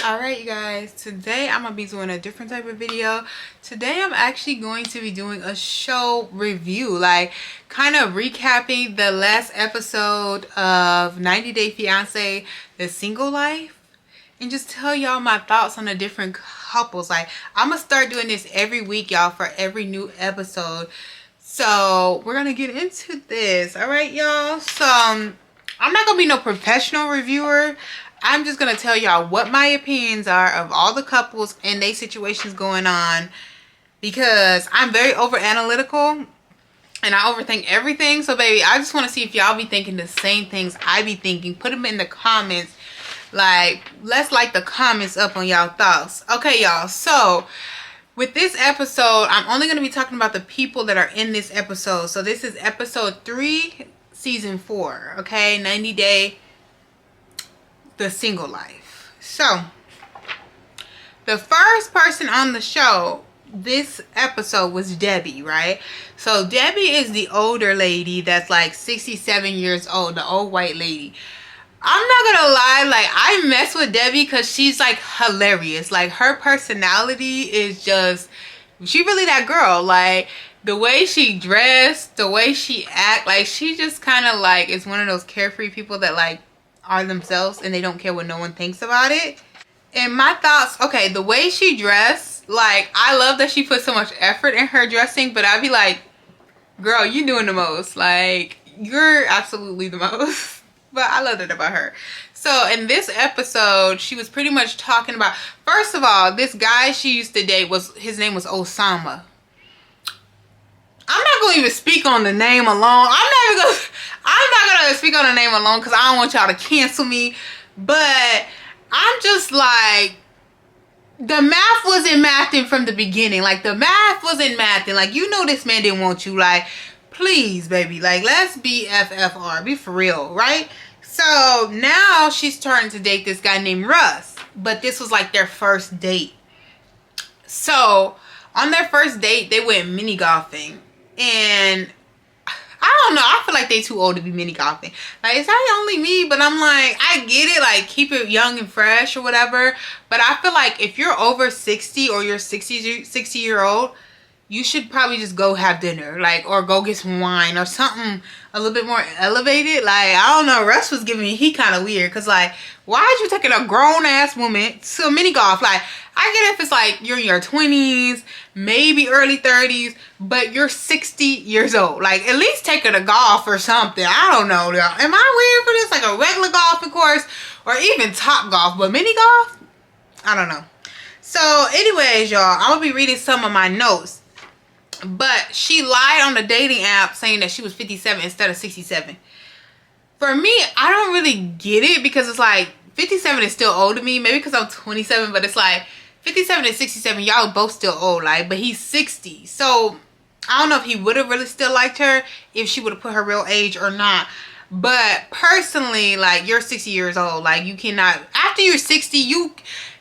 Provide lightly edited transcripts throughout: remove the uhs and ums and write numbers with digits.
All right, you guys, today I'm gonna be doing a different type of video. Today I'm actually going to be doing a show review, like kind of recapping the last episode of 90 Day Fiance, The Single Life, and just tell y'all my thoughts on the different couples. Like, I'm gonna start doing this every week, y'all, for every new episode. So we're gonna get into this. All right, y'all. So I'm not gonna be no professional reviewer. I'm just gonna tell y'all what my opinions are of all the couples and their situations going on, because I'm very over analytical and I overthink everything. So baby, I just want to see if y'all be thinking the same things I be thinking. Put them in the comments. Like, let's light the comments up on y'all thoughts. Okay, y'all. So with this episode, I'm only going to be talking about the people that are in this episode. So this is episode 3, season 4. Okay, 90 Day, The Single Life. So the first person on the show this episode was Debbie, right? So Debbie is the older lady that's like 67 years old, the old white lady. I'm not gonna lie, like, I mess with Debbie because she's like hilarious. Like, her personality is just, she really that girl. Like, the way she dressed, the way she act, like, she just kind of like is one of those carefree people that like are themselves and they don't care what no one thinks about it. And my thoughts, okay, the way she dressed, like, I love that she put so much effort in her dressing, but I'd be like, girl, you doing the most. Like, you're absolutely the most. But I loved it about her. So in this episode, she was pretty much talking about, first of all, this guy she used to date, his name was Osama. I'm not going to even speak on the name alone. I'm not going to speak on the name alone because I don't want y'all to cancel me. But I'm just like, the math wasn't mathing from the beginning. Like, the math wasn't mathing. Like, you know this man didn't want you. Like, please, baby. Like, let's be FFR. Be for real, right? So now she's starting to date this guy named Russ. But this was like their first date. So on their first date, they went mini golfing. And I don't know, I feel like they too old to be mini golfing. Like, is that only me? But I'm like, I get it, like, keep it young and fresh or whatever. But I feel like if you're over 60 or you're 60-year-old, you should probably just go have dinner, like, or go get some wine or something a little bit more elevated. Like, I don't know, Russ was giving me, he kind of weird, because, like, why is you taking a grown-ass woman to mini golf? Like, I get it if it's, like, you're in your 20s, maybe early 30s, but you're 60 years old. Like, at least take her to golf or something. I don't know, y'all. Am I weird for this? Like, a regular golfing course, or even Top Golf, but mini golf? I don't know. So, anyways, y'all, I'm going to be reading some of my notes. But she lied on the dating app saying that she was 57 instead of 67. For me, I don't really get it, because it's like 57 is still old to me. Maybe because I'm 27, but it's like 57 and 67, y'all both still old. Like, but he's 60. So I don't know if he would have really still liked her if she would have put her real age or not. But personally, like, you're 60 years old. Like, you cannot, after you're 60,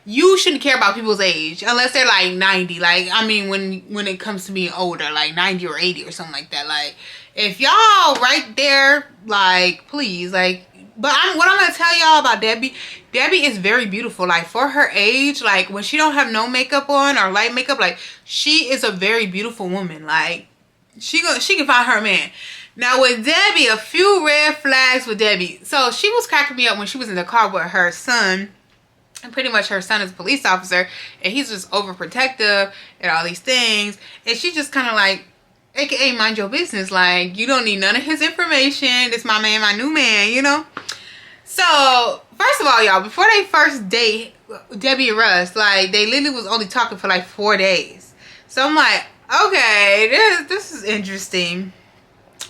you shouldn't care about people's age unless they're like 90. Like, I mean, when it comes to being older, like 90 or 80 or something like that. Like, if y'all right there, like, please, like, but what I'm gonna tell y'all about Debbie is very beautiful. Like, for her age, like, when she don't have no makeup on or light makeup, like, she is a very beautiful woman. Like, she can find her man. Now with Debbie, a few red flags with Debbie. So she was cracking me up when she was in the car with her son. And pretty much her son is a police officer, and he's just overprotective and all these things. And she's just kind of like, AKA, mind your business. Like, you don't need none of his information. This my man, my new man, you know? So, first of all, y'all, before they first date, Debbie and Russ, like, they literally was only talking for like 4 days. So I'm like, okay, this is interesting.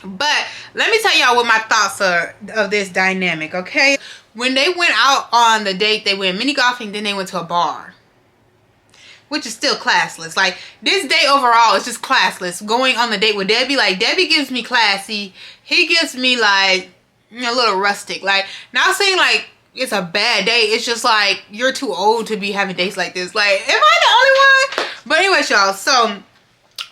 But let me tell y'all what my thoughts are of this dynamic, okay? When they went out on the date, they went mini golfing, then they went to a bar, which is still classless. Like, this date overall is just classless. Going on the date with Debbie, like, Debbie gives me classy. He gives me, like, a little rustic. Like, not saying, like, it's a bad date. It's just, like, you're too old to be having dates like this. Like, am I the only one? But anyways, y'all, so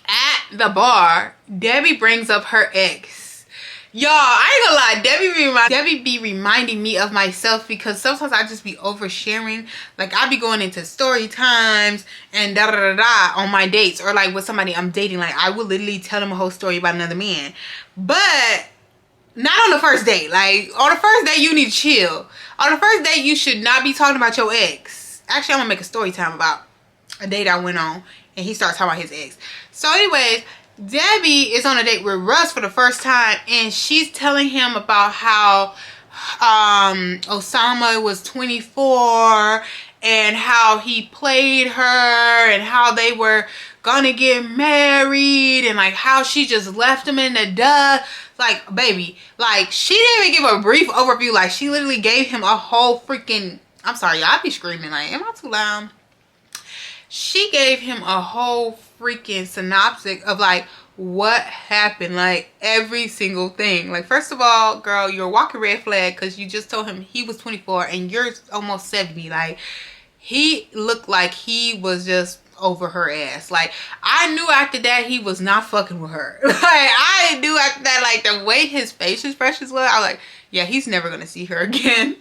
at the bar, Debbie brings up her ex. Y'all, I ain't gonna lie, Debbie be reminding me of myself, because sometimes I just be oversharing. Like, I be going into story times and da da da da on my dates, or like with somebody I'm dating. Like, I will literally tell them a whole story about another man, but not on the first date. Like, on the first date, you need to chill. On the first date, you should not be talking about your ex. Actually, I'm gonna make a story time about a date I went on, and he started talking about his ex. So anyways, Debbie is on a date with Russ for the first time, and she's telling him about how Osama was 24 and how he played her and how they were gonna get married, and like how she just left him in the dust. Like, baby, like, she didn't even give a brief overview. Like, she literally gave him a whole freaking, I'm sorry, y'all, I be screaming. Like, am I too loud? She gave him a whole freaking synopsis of like what happened, like every single thing. Like, first of all, girl, you're a walking red flag, because you just told him he was 24 and you're almost 70. Like, he looked like he was just over her ass. Like, I knew after that he was not fucking with her. Like, I knew after that, like, the way his face expressions were, I was like, yeah, he's never gonna see her again.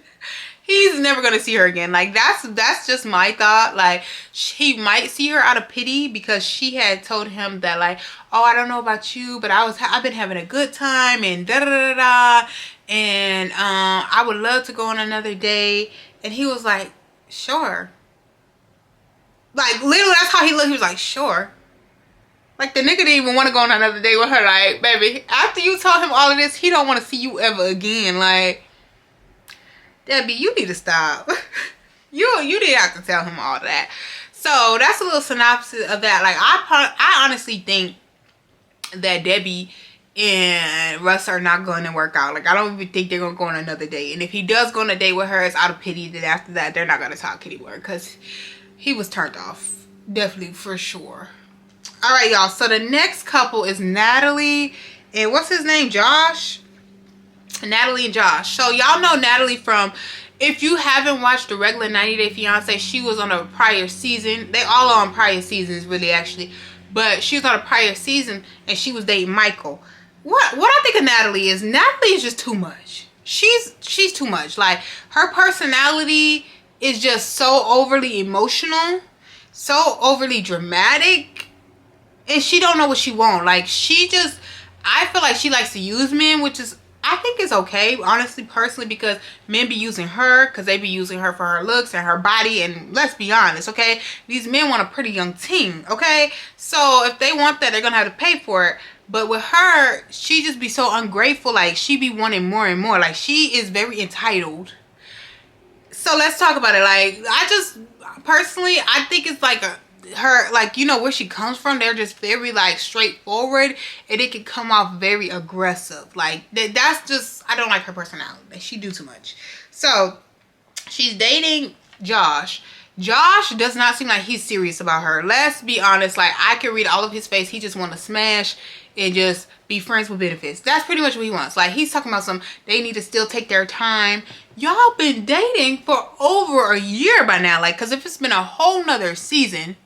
He's never gonna see her again. Like, that's just my thought. Like, he might see her out of pity, because she had told him that, like, oh, I don't know about you, but I've been having a good time and da da da da, and I would love to go on another date. And he was like, sure. Like, literally, that's how he looked. He was like, sure. Like, the nigga didn't even want to go on another date with her. Like, baby, after you told him all of this, he don't want to see you ever again. Like, Debbie, you need to stop. you didn't have to tell him all that. So that's a little synopsis of that. Like, I honestly think that Debbie and Russ are not going to work out. Like, I don't even think they're going to go on another date. And if he does go on a date with her, it's out of pity. Then after that, they're not going to talk anymore, because he was turned off. Definitely, for sure. All right, y'all. So the next couple is Natalie and what's his name? Josh? Natalie and Josh. So y'all know Natalie from, if you haven't watched the regular 90 Day Fiance, she was on a prior season. They all are on prior seasons, really, actually. But she was on a prior season, and she was dating Michael. What I think of Natalie is just too much. She's too much. Like, her personality is just so overly emotional, so overly dramatic, and she don't know what she wants. Like, I feel like she likes to use men, which is, I think it's okay, honestly, personally, because men be using her, because they be using her for her looks and her body. And let's be honest, okay, these men want a pretty young teen, okay? So if they want that, they're gonna have to pay for it. But with her, she just be so ungrateful. Like, she be wanting more and more. Like, she is very entitled. So let's talk about it. Like, personally, I think it's like her, like, you know, where she comes from, they're just very, like, straightforward, and it can come off very aggressive. Like, that's just, I don't like her personality. Like, she do too much. So she's dating Josh. Josh does not seem like he's serious about her. Let's be honest. Like, I can read all of his face. He just want to smash and just be friends with benefits. That's pretty much what he wants. Like, he's talking about they need to still take their time. Y'all been dating for over a year by now. Like, because if it's been a whole nother season,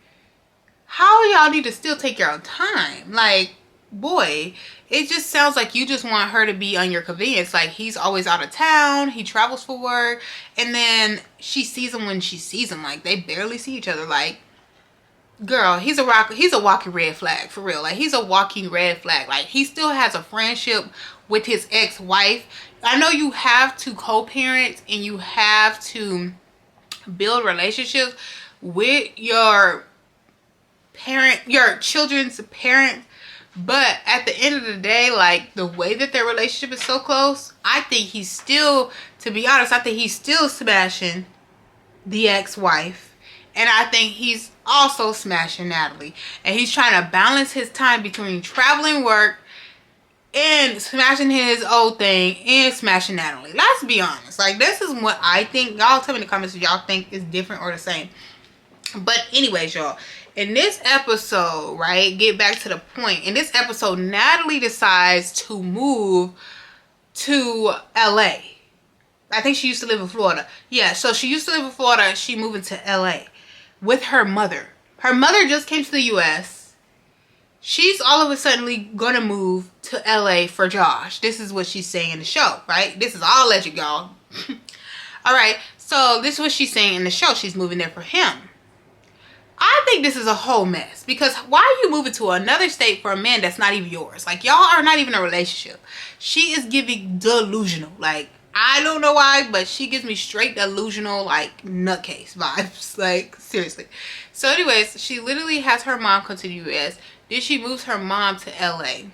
how y'all need to still take your time? Like, boy, it just sounds like you just want her to be on your convenience. Like, he's always out of town, he travels for work, and then she sees him when she sees him. Like, they barely see each other. Like, girl, he's a walking red flag, for real. Like, he's a walking red flag. Like, he still has a friendship with his ex-wife. I know you have to co-parent and you have to build relationships with your children's parent, but at the end of the day, like, the way that their relationship is so close, I think he's still, to be honest, I think he's still smashing the ex-wife, and I think he's also smashing Natalie, and he's trying to balance his time between traveling work and smashing his old thing and smashing Natalie. Let's be honest. Like, this is what I think. Y'all tell me in the comments if y'all think is different or the same. But anyways, y'all, in this episode, right, get back to the point. In this episode, Natalie decides to move to LA. I think she used to live in Florida. Yeah, so she used to live in Florida. She moved into LA with her mother. Her mother just came to the US. she's all of a sudden gonna move to LA for Josh. This is what she's saying in the show, right? This is all alleged, y'all. All right, so this is what she's saying in the show. She's moving there for him. I think this is a whole mess, because why are you moving to another state for a man that's not even yours? Like, y'all are not even in a relationship. She is giving delusional. Like, I don't know why, but she gives me straight delusional, like, nutcase vibes. Like, seriously. So anyways, she literally has her mom come to the US. Then she moves her mom to LA.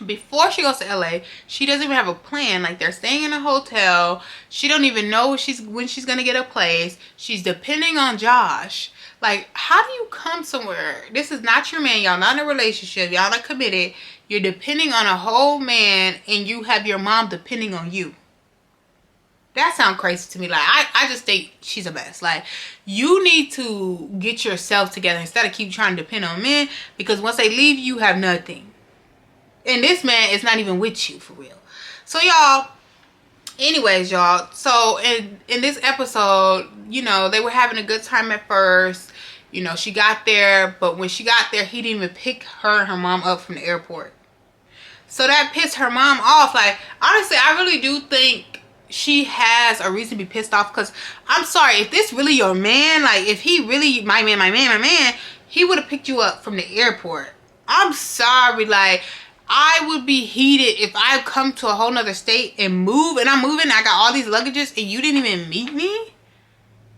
Before she goes to LA, she doesn't even have a plan. Like, they're staying in a hotel. She don't even know when she's gonna get a place. She's depending on Josh. Like, how do you come somewhere? This is not your man. Y'all not in a relationship. Y'all not committed. You're depending on a whole man, and you have your mom depending on you. That sounds crazy to me. Like, I just think she's a mess. Like, you need to get yourself together instead of keep trying to depend on men, because once they leave, you have nothing. And this man is not even with you, for real. So, y'all, anyways, y'all, so in this episode, you know, they were having a good time at first. You know, she got there, but when she got there, he didn't even pick her and her mom up from the airport. So that pissed her mom off. Like, honestly, I really do think she has a reason to be pissed off, because I'm sorry, if this really your man, like, if he really my man, he would have picked you up from the airport. I'm sorry, like, I would be heated if I come to a whole nother state and move, and I'm moving, I got all these luggages, and you didn't even meet me?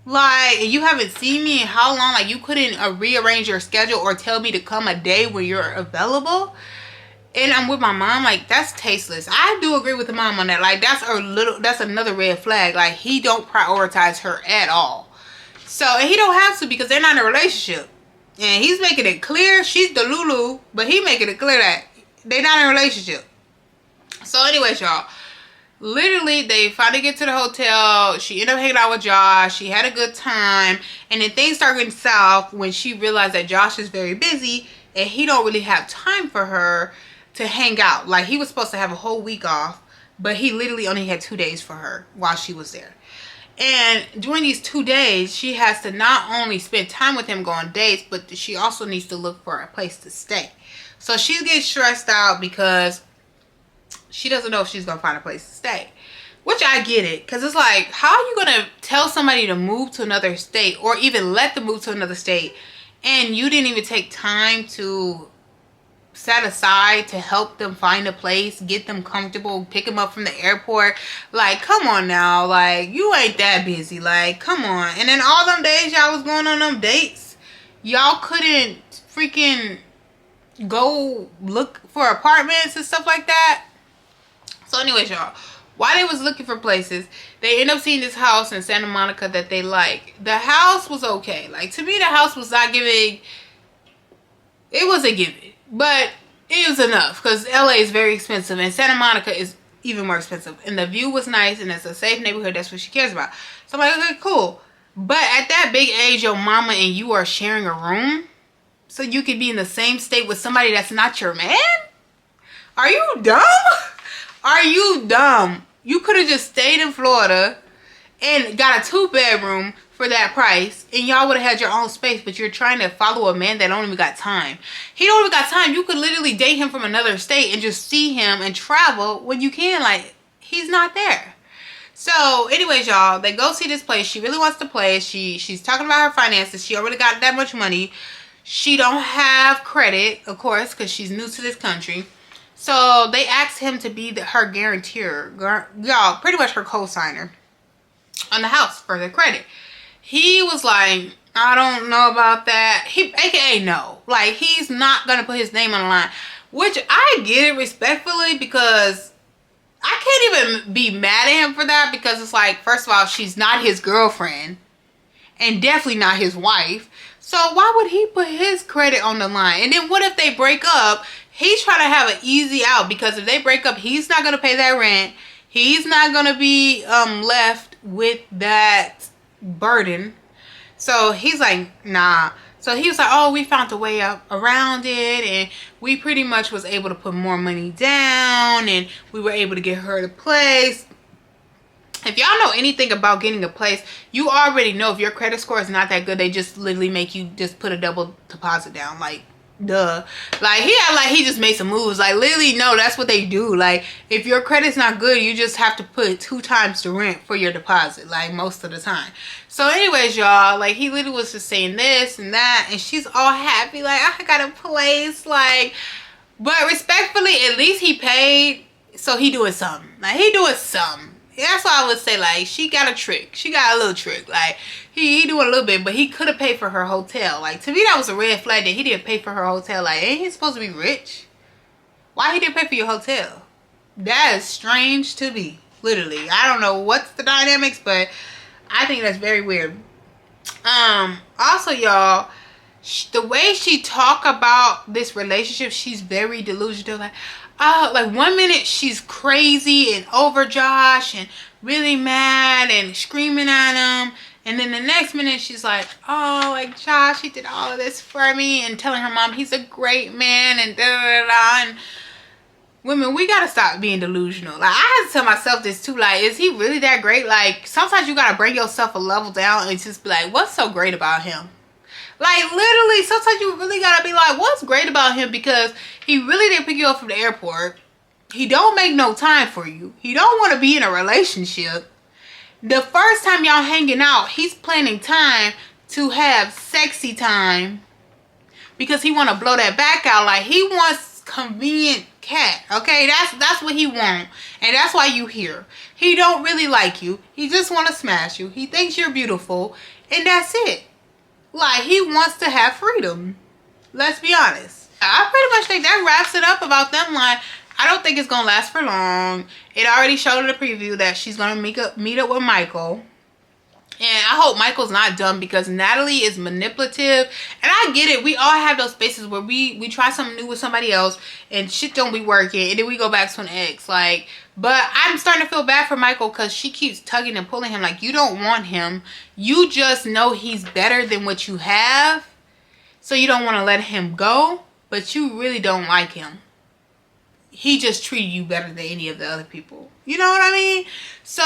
Like, and you haven't seen me in how long? Like, you couldn't rearrange your schedule or tell me to come a day when you're available? And I'm with my mom? Like, that's tasteless. I do agree with the mom on that. Like, that's another red flag. Like, he don't prioritize her at all. So, and he don't have to, because they're not in a relationship. And he's making it clear. She's the Lulu, but he making it clear that they're not in a relationship. So anyways, y'all, literally, they finally get to the hotel. She ended up hanging out with Josh. She had a good time. And then things start getting south when she realized that Josh is very busy and he don't really have time for her to hang out. Like, he was supposed to have a whole week off, but he literally only had 2 days for her while she was there. And during these 2 days, she has to not only spend time with him, go on dates, but she also needs to look for a place to stay. So she's getting stressed out because she doesn't know if she's going to find a place to stay. Which I get it. Because it's like, how are you going to tell somebody to move to another state, or even let them move to another state, and you didn't even take time to set aside to help them find a place, get them comfortable, pick them up from the airport? Like, come on now. Like, you ain't that busy. Like, come on. And then all them days y'all was going on them dates, y'all couldn't freaking go look for apartments and stuff like that. So anyways, y'all, while they was looking for places, they end up seeing this house in Santa Monica that they like. The house was okay. Like, to me, the house was not giving. It wasn't giving, but it was enough, because LA is very expensive and Santa Monica is even more expensive. And the view was nice and it's a safe neighborhood. That's what she cares about. So I'm like, okay, cool. But at that big age, your mama and you are sharing a room so you could be in the same state with somebody that's not your man? Are you dumb? Are you dumb? You could have just stayed in Florida and got a 2-bedroom for that price, and y'all would have had your own space. But you're trying to follow a man that don't even got time. He don't even got time. You could literally date him from another state and just see him and travel when you can. Like, he's not there. So anyways, y'all, they go see this place. She really wants the place. She's talking about her finances. She already got that much money. She don't have credit, of course, because she's new to this country. So they asked him to be her guarantor, y'all, pretty much her co-signer on the house for the credit. He was like, I don't know about that. He, aka no. Like, he's not going to put his name on the line. Which I get it respectfully, because I can't even be mad at him for that, because it's like, first of all, she's not his girlfriend. And definitely not his wife. So why would he put his credit on the line? And then what if they break up? He's trying to have an easy out, because if they break up, he's not going to pay that rent. He's not going to be left with that burden. So he's like, nah. So he was like, oh, we found a way up around it, and we pretty much was able to put more money down, and we were able to get her the place. If y'all know anything about getting a place, you already know if your credit score is not that good, they just literally make you just put a double deposit down. Like, Duh. Like, he act like he just made some moves. Like, literally, no, that's what they do. Like, if your credit's not good, you just have to put 2 times the rent for your deposit, like, most of the time. So anyways, y'all, like, he literally was just saying this and that, and she's all happy, like, I got a place, like, but respectfully, at least he paid, so he doing something. Like, he doing something. That's why I would say, like, she got a trick. She got a little trick. Like, he doing a little bit, but he could have paid for her hotel. Like, to me, that was a red flag that he didn't pay for her hotel. Like, ain't he supposed to be rich? Why he didn't pay for your hotel? That is strange to me. Literally. I don't know what's the dynamics, but I think that's very weird. Also, y'all, the way she talk about this relationship, she's very delusional. Like, oh, like 1 minute she's crazy and over Josh and really mad and screaming at him, and then the next minute she's like, oh, like, Josh, he did all of this for me, and telling her mom he's a great man and da da da. And women, we gotta stop being delusional. Like, I had to tell myself this too. Like, is he really that great? Like, sometimes you gotta bring yourself a level down and just be like, what's so great about him? Like, literally, sometimes you really gotta be like, what's great about him? Because he really didn't pick you up from the airport. He don't make no time for you. He don't want to be in a relationship. The first time y'all hanging out, he's planning time to have sexy time because he want to blow that back out. Like, he wants convenient cat. Okay, that's what he want, and that's why you here. He don't really like you. He just want to smash you. He thinks you're beautiful, and that's it. Like, he wants to have freedom. Let's be honest. I pretty much think that wraps it up about them. Like, I don't think it's going to last for long. It already showed in the preview that she's going to meet up with Michael. And I hope Michael's not dumb, because Natalie is manipulative. And I get it. We all have those spaces where we try something new with somebody else and shit don't be working. And then we go back to an ex. Like, but I'm starting to feel bad for Michael, because she keeps tugging and pulling him. Like, you don't want him. You just know he's better than what you have. So you don't want to let him go. But you really don't like him. He just treated you better than any of the other people. You know what I mean? So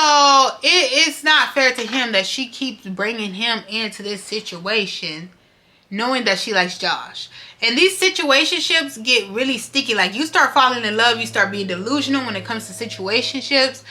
it's not fair to him that she keeps bringing him into this situation, knowing that she likes Josh. And these situationships get really sticky. Like, you start falling in love, you start being delusional when it comes to situationships.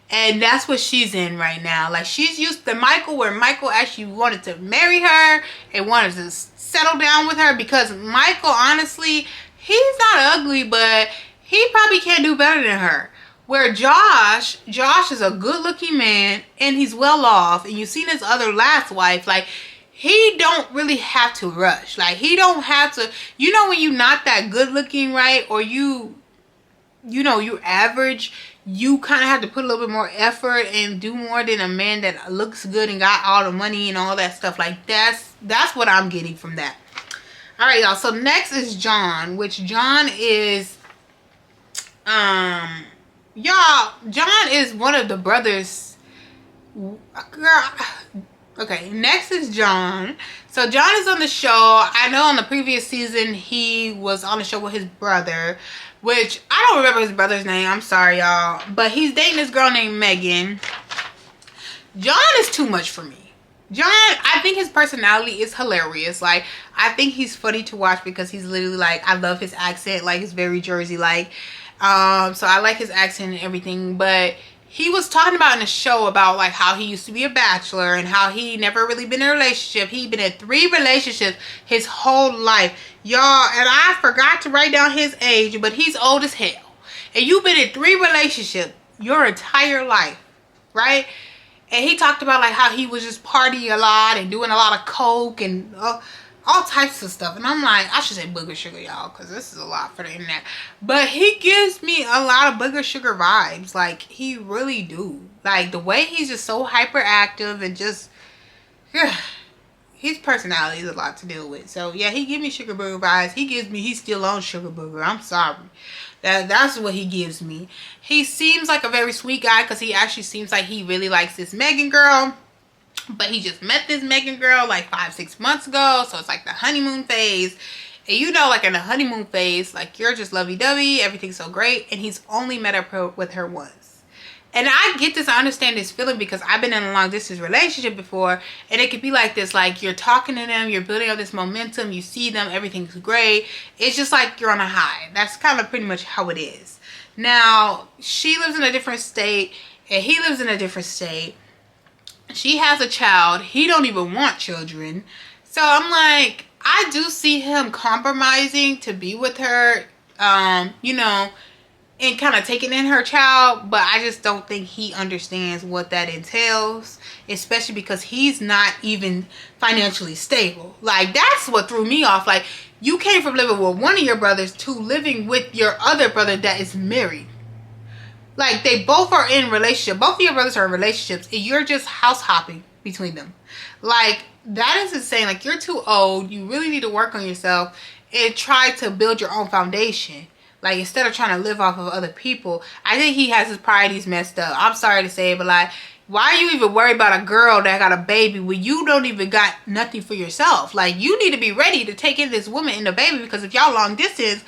And that's what she's in right now. Like, she's used to Michael, where Michael actually wanted to marry her and wanted to settle down with her, because Michael, honestly, he's not ugly, but he probably can't do better than her. Where Josh is a good looking man and he's well off, and you've seen his other last wife. Like, he don't really have to rush. Like, he don't have to, you know, when you're not that good looking, right? Or you know, you're average, you kind of have to put a little bit more effort and do more than a man that looks good and got all the money and all that stuff. Like, that's what I'm getting from that. All right, y'all. So next is John, which John is, y'all, John is one of the brothers. Girl. Okay, next is John. So John is on the show. I know on the previous season he was on the show with his brother, which I don't remember his brother's name. I'm sorry, y'all. But he's dating this girl named Megan. John is too much for me. John, I think his personality is hilarious. Like, I think he's funny to watch because he's literally like, I love his accent. Like, it's very Jersey-like. So I like his accent and everything. But he was talking about in the show about like how he used to be a bachelor and how he never really been in a relationship. He'd been in 3 relationships his whole life. Y'all, and I forgot to write down his age, but he's old as hell. And you've been in 3 relationships your entire life, right? And he talked about like how he was just partying a lot and doing a lot of coke and all types of stuff. And I'm like, I should say booger sugar, y'all, because this is a lot for the internet. But he gives me a lot of booger sugar vibes. Like, he really do. Like, the way he's just so hyperactive and just, his personality is a lot to deal with. So, yeah, he gives me sugar booger vibes. He's still on sugar booger. I'm sorry. That's what he gives me. He seems like a very sweet guy because he actually seems like he really likes this Megan girl. But he just met this Megan girl like 5-6 months ago. So it's like the honeymoon phase. And you know, like in the honeymoon phase, like you're just lovey-dovey. Everything's so great. And he's only met her with her once. And I get this, I understand this feeling because I've been in a long distance relationship before, and it could be like this, like you're talking to them, you're building up this momentum, you see them, everything's great. It's just like you're on a high. That's kind of pretty much how it is. Now, she lives in a different state, and he lives in a different state. She has a child. He don't even want children. So I'm like, I do see him compromising to be with her, you know, and kind of taking in her child, but I just don't think he understands what that entails, especially because he's not even financially stable. Like, that's what threw me off. Like, you came from living with one of your brothers to living with your other brother that is married. Like, they both are in relationship. Both of your brothers are in relationships, and you're just house hopping between them. Like, that is insane. Like, you're too old. You really need to work on yourself and try to build your own foundation. Like, instead of trying to live off of other people. I think he has his priorities messed up. I'm sorry to say it, but like, why are you even worried about a girl that got a baby when you don't even got nothing for yourself? Like, you need to be ready to take in this woman and the baby, because if y'all long distance,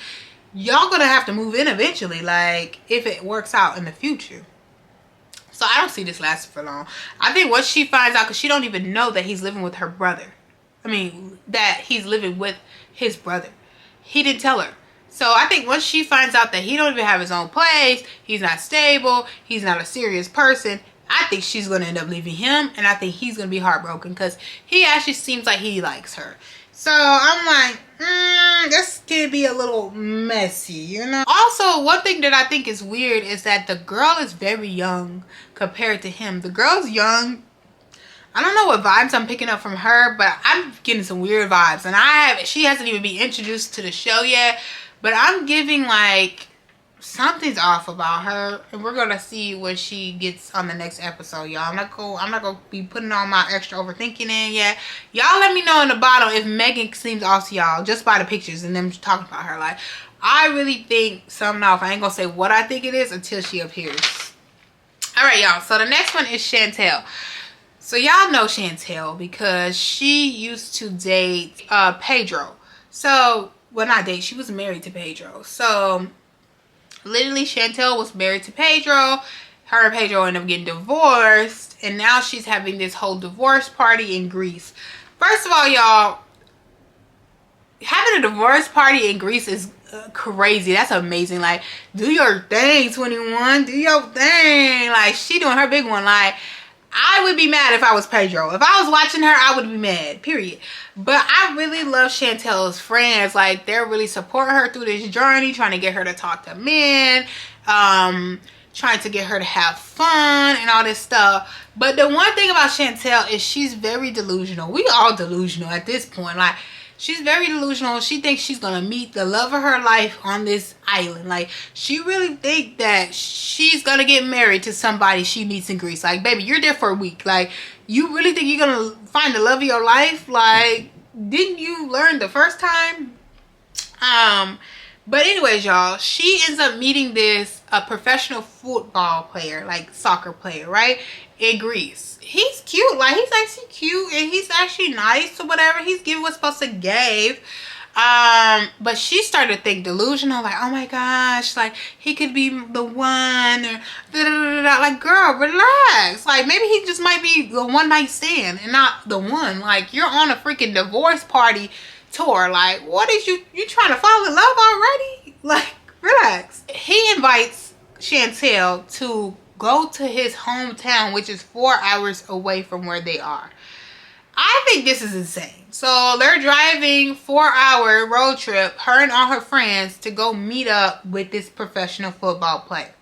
y'all gonna have to move in eventually, like, if it works out in the future. So I don't see this lasting for long. I think once she finds out, because she don't even know that he's living with her brother. I mean, that he's living with his brother. He didn't tell her. So I think once she finds out that he don't even have his own place, he's not stable, he's not a serious person, I think she's going to end up leaving him, and I think he's going to be heartbroken because he actually seems like he likes her. So I'm like, this could be a little messy, you know? Also, one thing that I think is weird is that the girl is very young compared to him. The girl's young. I don't know what vibes I'm picking up from her, but I'm getting some weird vibes. And she hasn't even been introduced to the show yet. But I'm getting like something's off about her, and we're gonna see when she gets on the next episode, y'all. I'm not gonna be putting all my extra overthinking in yet. Y'all let me know in the bottom if Megan seems off to y'all just by the pictures and them talking about her. Like, I really think something off. I ain't gonna say what I think it is until she appears. All right, y'all. So the next one is Chantel. So y'all know Chantel because she used to date Pedro. So, well, not date, she was married to Pedro. So literally, Chantel was married to Pedro. Her and Pedro ended up getting divorced, and now she's having this whole divorce party in Greece. First of all, y'all, having a divorce party in Greece is crazy. That's amazing. Like, do your thing, 21. Do your thing. Like, she doing her big one. Like, I would be mad if I was Pedro. If I was watching her, I would be mad, period. But I really love Chantel's friends. Like, they're really supporting her through this journey, trying to get her to talk to men, trying to get her to have fun and all this stuff. But the one thing about Chantel is she's very delusional. We all delusional at this point. Like, she's very delusional. She thinks she's going to meet the love of her life on this island. Like, she really thinks that she's going to get married to somebody she meets in Greece. Like, baby, you're there for a week. Like, you really think you're going to find the love of your life? Like, didn't you learn the first time? But anyways, y'all, she ends up meeting a professional football player, like soccer player, right? In Greece. He's cute. Like, he's actually cute, and he's actually nice or whatever. He's giving what's supposed to give. But she started to think delusional, like, oh my gosh, like, he could be the one, or da-da-da-da-da. Like, girl, relax. Like, maybe he just might be the one night stand and not the one. Like, you're on a freaking divorce party tour. Like, what is you trying to fall in love already? Like, relax. He invites Chantel to go to his hometown, which is 4 hours away from where they are. I think this is insane. So they're driving 4-hour road trip, her and all her friends, to go meet up with this professional football player.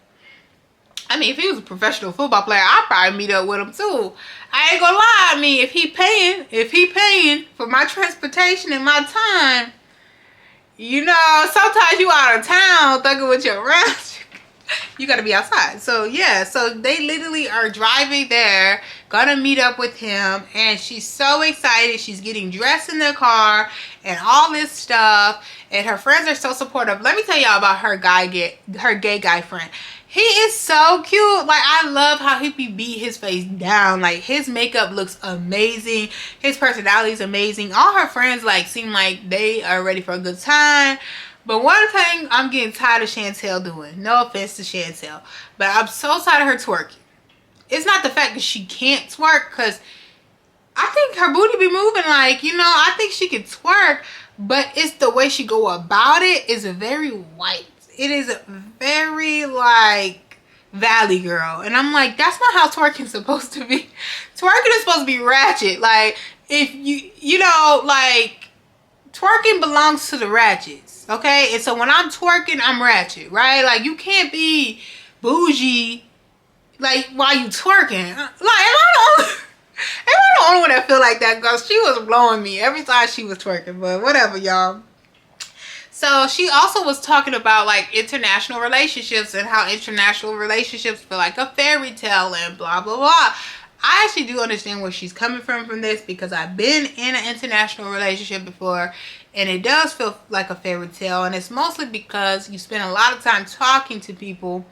I mean, if he was a professional football player, I'd probably meet up with him too. I ain't gonna lie. I mean, if he paying for my transportation and my time, you know, sometimes you out of town thugging with your friends. You gotta be outside. So yeah, so they literally are driving there, gonna meet up with him, and she's so excited. She's getting dressed in the car and all this stuff, and her friends are so supportive. Let me tell y'all about her gay guy friend. He is so cute. Like, I love how he beat his face down. Like, his makeup looks amazing. His personality is amazing. All her friends, like, seem like they are ready for a good time. But one thing I'm getting tired of Chantel doing. No offense to Chantel, but I'm so tired of her twerking. It's not the fact that she can't twerk, because I think her booty be moving like, you know, I think she can twerk, but it's the way she go about it is very white. It is very like Valley Girl. And I'm like, that's not how twerking's supposed to be. Twerking is supposed to be ratchet. Like, if you know, like, twerking belongs to the ratchets, okay? And so when I'm twerking, I'm ratchet, right? Like, you can't be bougie, like, while you twerking. Like, am I the only one that feel like that? Because she was blowing me every time she was twerking. But whatever, y'all. So she also was talking about like international relationships and how international relationships feel like a fairy tale and blah blah blah. I actually do understand where she's coming from this, because I've been in an international relationship before, and it does feel like a fairy tale. And it's mostly because you spend a lot of time talking to people.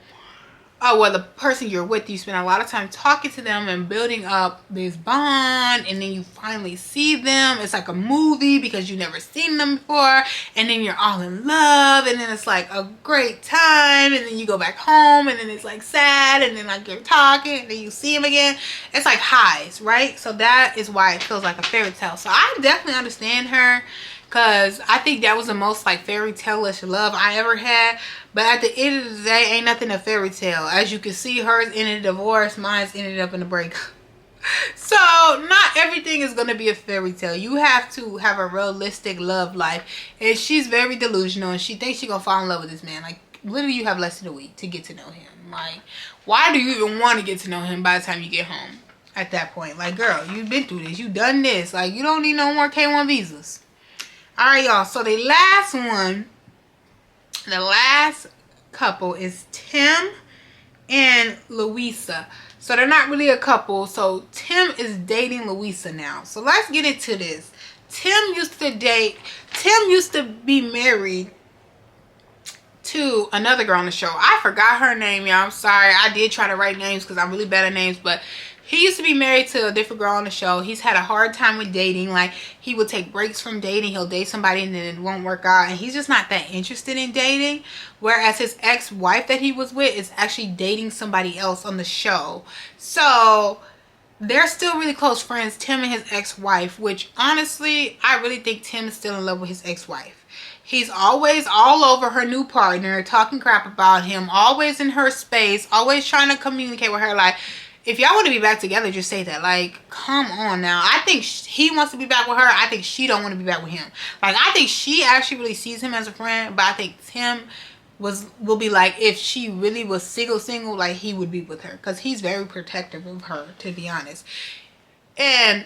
Oh, well, the person you're with, you spend a lot of time talking to them and building up this bond, and then you finally see them. It's like a movie because you've never seen them before, and then you're all in love, and then it's like a great time, and then you go back home, and then it's like sad, and then like you're talking, and then you see them again. It's like highs, right? So that is why it feels like a fairy tale. So I definitely understand her, because I think that was the most like fairy tale-ish love I ever had. But at the end of the day, ain't nothing a fairy tale. As you can see, hers ended a divorce, mine's ended up in a breakup. So not everything is going to be a fairy tale. You have to have a realistic love life. And she's very delusional, and she thinks she's going to fall in love with this man. Like, literally, you have less than a week to get to know him. Like, why do you even want to get to know him by the time you get home at that point? Like, girl, you've been through this. You've done this. Like, you don't need no more K1 visas. All right, y'all. So the last one, the last couple is Tim and Louisa. So they're not really a couple. So Tim is dating Louisa now. So let's get into this. Tim used to be married to another girl on the show. I forgot her name, y'all. I'm sorry. I did try to write names because I'm really bad at names, but he used to be married to a different girl on the show. He's had a hard time with dating. Like, he would take breaks from dating. He'll date somebody and then it won't work out. And he's just not that interested in dating. Whereas his ex-wife that he was with is actually dating somebody else on the show. So they're still really close friends, Tim and his ex-wife, which honestly, I really think Tim is still in love with his ex-wife. He's always all over her new partner, talking crap about him, always in her space, always trying to communicate with her. Like, if y'all want to be back together, just say that. Like, come on now. I think he wants to be back with her. I think she don't want to be back with him. Like, I think she actually really sees him as a friend, but I think Tim will be like, if she really was single, like, he would be with her, because he's very protective of her, to be honest. And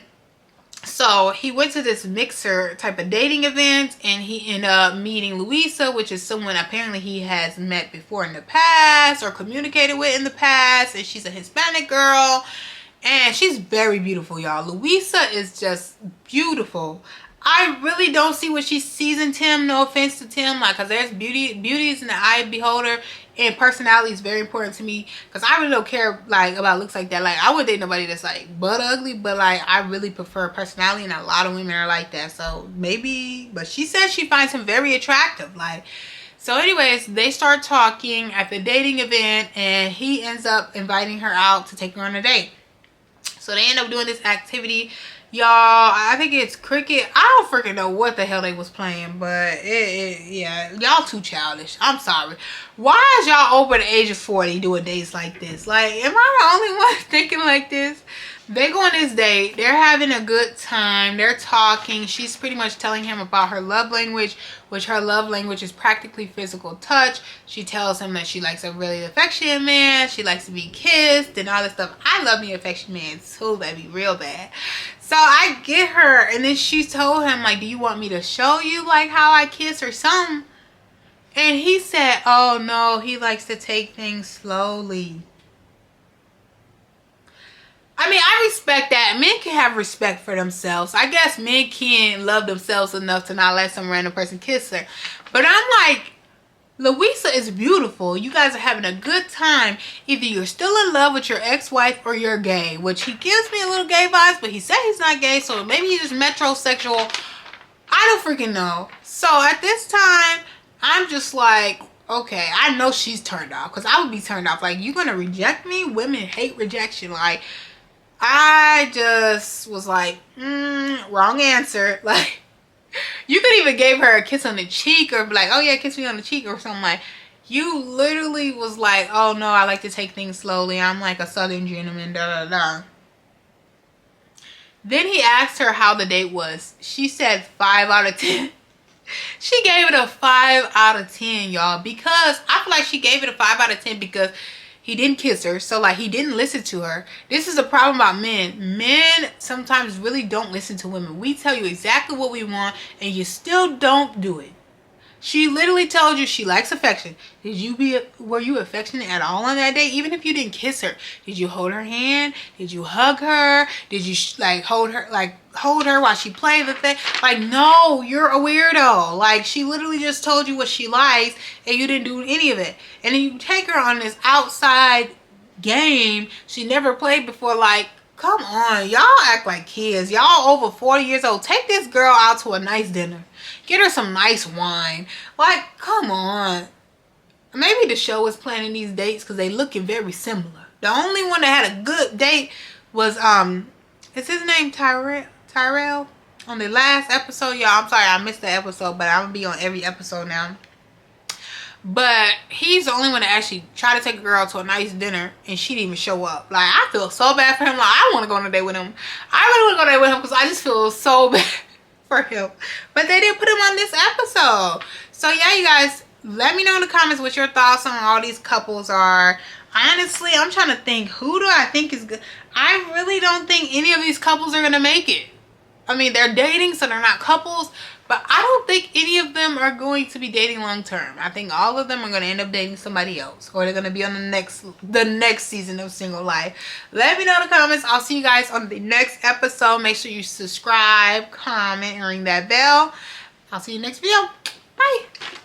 so he went to this mixer type of dating event, and he ended up meeting Louisa, which is someone apparently he has met before in the past or communicated with in the past. And she's a Hispanic girl, and she's very beautiful, y'all. Louisa is just beautiful. I really don't see what she sees in Tim. No offense to Tim, like, because there's beauty is in the eye of the beholder, and personality is very important to me, because I really don't care like about looks like that. Like, I wouldn't date nobody that's like butt ugly, but like, I really prefer personality, and a lot of women are like that. So maybe, but she says she finds him very attractive. Like, so anyways, they start talking at the dating event, and he ends up inviting her out to take her on a date. So they end up doing this activity. Y'all, I think it's cricket. I don't freaking know what the hell they was playing, but yeah, y'all too childish. I'm sorry. Why is y'all over the age of 40 doing dates like this? Like, am I the only one thinking like this? They go on this date. They're having a good time. They're talking. She's pretty much telling him about her love language, which her love language is practically physical touch. She tells him that she likes a really affectionate man. She likes to be kissed and all this stuff. I love me affectionate man too, baby, real bad. So I get her, and then she told him, like, do you want me to show you, like, how I kiss or something? And he said, oh, no, he likes to take things slowly. I mean, I respect that. Men can have respect for themselves. I guess men can't love themselves enough to not let some random person kiss her. But I'm like, Louisa is beautiful. You guys are having a good time. Either you're still in love with your ex-wife or you're gay, which he gives me a little gay vibes, but he said he's not gay, so maybe he's just metrosexual. I don't freaking know. So at this time, I'm just like, okay, I know she's turned off, because I would be turned off. Like, you gonna reject me? Women hate rejection. Like, I just was like, wrong answer. Like, you could even give her a kiss on the cheek, or be like, oh yeah, kiss me on the cheek or something. Like, you literally was like, oh no, I like to take things slowly. I'm like a southern gentleman, da da da. Then he asked her how the date was. She said 5 out of 10. She gave it a 5 out of 10, y'all, because I feel like she gave it a 5 out of 10 because he didn't kiss her. So, like, he didn't listen to her. This is a problem about men. Men sometimes really don't listen to women. We tell you exactly what we want, and you still don't do it. She literally told you she likes affection. Were you affectionate at all on that day? Even if you didn't kiss her, did you hold her hand? Did you hug her? Did you hold her while she played the thing? Like, no, you're a weirdo. Like, she literally just told you what she likes and you didn't do any of it. And then you take her on this outside game she never played before. Like, come on, y'all act like kids. Y'all over 40 years old. Take this girl out to a nice dinner. Get her some nice wine. Like, come on. Maybe the show is planning these dates because they looking very similar. The only one that had a good date was, is his name Tyrell? On the last episode, y'all. I'm sorry I missed the episode, but I'm going to be on every episode now. But he's the only one that actually tried to take a girl to a nice dinner and she didn't even show up. Like, I feel so bad for him. Like, I want to go on a date with him. I really want to go on a date with him because I just feel so bad for him. But they didn't put him on this episode. So yeah, you guys, let me know in the comments what your thoughts on all these couples are. Honestly, I'm trying to think, who do I think is good? I really don't think any of these couples are going to make it. I mean, they're dating, so they're not couples, but I don't think any of them are going to be dating long term. I think all of them are going to end up dating somebody else, or they're going to be on the next season of Single Life. Let me know in the comments. I'll see you guys on the next episode. Make sure you subscribe, comment, and ring that bell. I'll see you next video. Bye.